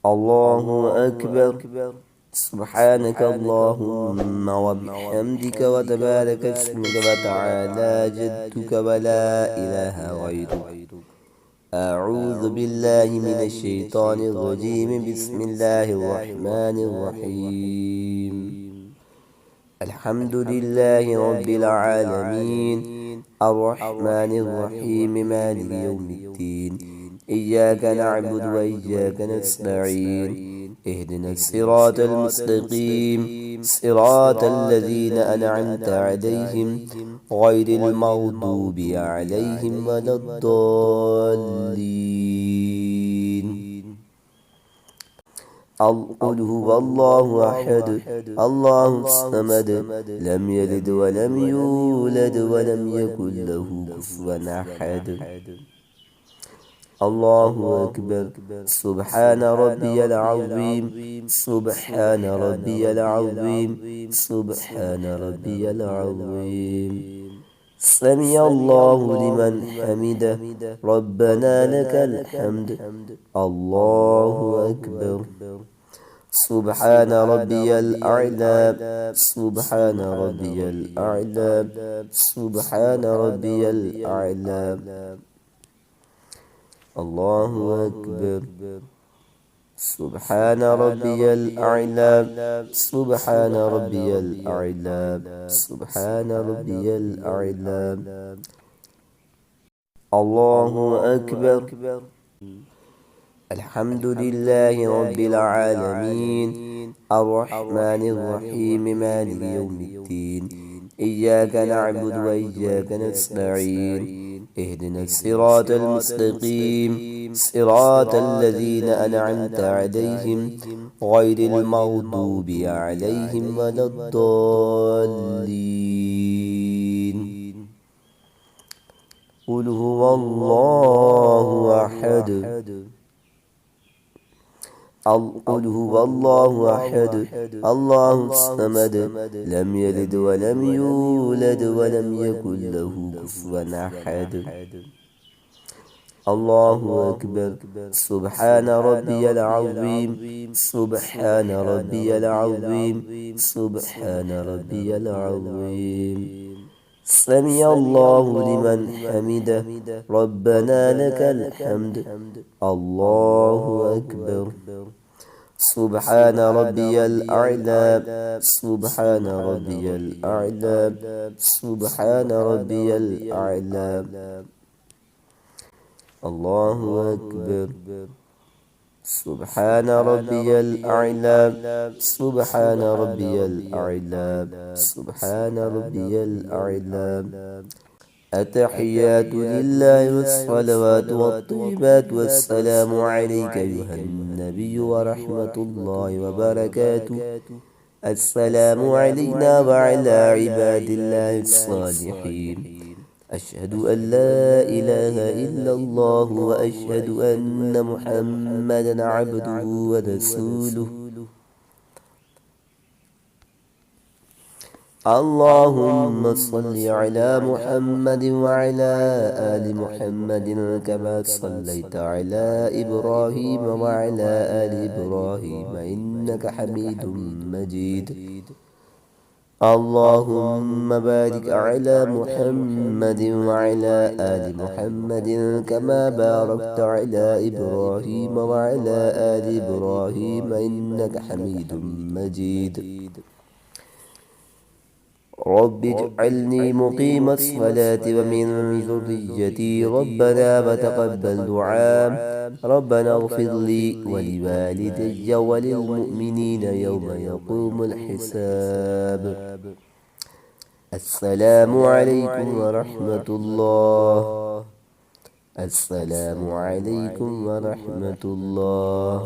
الله أكبر. سبحانك اللهم وبحمدك وتبارك اسمك وتعالى جدك ولا إله غيرك. أعوذ بالله من الشيطان الرجيم. بسم الله الرحمن الرحيم. الحمد لله رب العالمين، الرحمن الرحيم، مالك يوم الدين. إياك نعبد وإياك نستعين. اهدنا الصراط المستقيم، صراط الذين أنعمت عليهم غير المغضوب عليهم ولا الضالين. قل هو الله أحد، الله الصمد، لم يلد ولم يولد ولم يكن له كفوا أحد. الله أكبر. سبحان ربي العظيم، سبحان ربي العظيم، سبحان ربي العظيم. سمع الله لمن حمده، ربنا لك الحمد. الله أكبر. سبحان ربي الأعلى، سبحان ربي الأعلى، سبحان ربي الأعلى. الله أكبر. سبحان ربي الأعلى، سبحان ربي الأعلى، سبحان ربي الأعلى. الله أكبر. الحمد لله رب العالمين، الرحمن الرحيم، مالك يوم الدين. إياك نعبد وإياك نستعين. اهدنا الصراط المستقيم، صراط الذين أنعمت عليهم غير المغضوب عليهم ولا الضالين. قل هو الله أحد، قل هو الله أحد، الله الصمد، لم يلد ولم يولد ولم يكن له كفوا أحد. الله أكبر. سبحان ربي العظيم، سبحان ربي العظيم، سبحان ربي العظيم. سمع الله لمن حمده، ربنا لك الحمد. الله أكبر. سبحان ربي الأعلى، سبحان ربي الأعلى، سبحان ربي الأعلى. الله أكبر. سبحان ربي الأعلى، سبحان ربي الأعلى، سبحان ربي الأعلى. التحيات لله والصلوات والطيبات والسلام عليك أيها النبي ورحمة الله وبركاته. السلام علينا وعلى عباد الله الصالحين. أشهد أن لا إله إلا الله وأشهد أن محمدا عبده ورسوله. اللهم صل على محمد وعلى آل محمد كما صليت على إبراهيم وعلى آل إبراهيم إنك حميد مجيد. اللهم بارك على محمد وعلى آل محمد كما باركت على إبراهيم وعلى آل إبراهيم إنك حميد مجيد. رب اجعلني مقيم الصلاة ومن ذريتي، ربنا وتقبل دعاء. ربنا اغفر لي ولوالدي وللمؤمنين يوم يقوم الحساب. السلام عليكم ورحمة الله. السلام عليكم ورحمة الله.